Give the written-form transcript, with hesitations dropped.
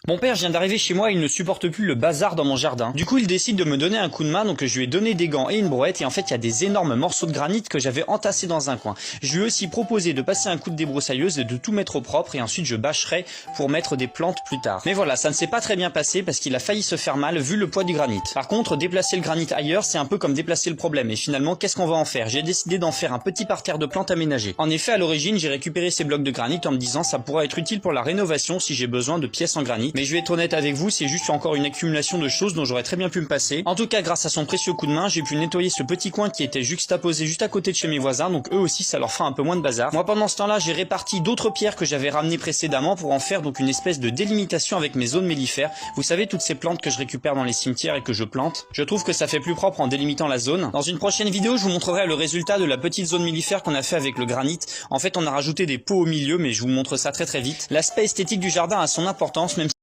Mon père vient d'arriver chez moi et il ne supporte plus le bazar dans mon jardin. Du coup, il décide de me donner un coup de main, donc je lui ai donné des gants et une brouette et en fait, il y a des énormes morceaux de granit que j'avais entassés dans un coin. Je lui ai aussi proposé de passer un coup de débroussailleuse et de tout mettre au propre et ensuite je bâcherai pour mettre des plantes plus tard. Mais voilà, ça ne s'est pas très bien passé parce qu'il a failli se faire mal vu le poids du granit. Par contre, déplacer le granit ailleurs, c'est un peu comme déplacer le problème et finalement, qu'est-ce qu'on va en faire? J'ai décidé d'en faire un petit parterre de plantes aménagées. En effet, à l'origine, j'ai récupéré ces blocs de granit en me disant ça pourra être utile pour la rénovation si j'ai besoin de pièces en granit. Mais je vais être honnête avec vous, c'est juste encore une accumulation de choses dont j'aurais très bien pu me passer. En tout cas, grâce à son précieux coup de main, j'ai pu nettoyer ce petit coin qui était juxtaposé juste à côté de chez mes voisins, donc eux aussi ça leur fera un peu moins de bazar. Moi pendant ce temps-là, j'ai réparti d'autres pierres que j'avais ramenées précédemment pour en faire donc une espèce de délimitation avec mes zones mellifères. Vous savez, toutes ces plantes que je récupère dans les cimetières et que je plante. Je trouve que ça fait plus propre en délimitant la zone. Dans une prochaine vidéo, je vous montrerai le résultat de la petite zone mellifère qu'on a fait avec le granit. En fait, on a rajouté des pots au milieu, mais je vous montre ça très vite. L'aspect esthétique du jardin a son importance, même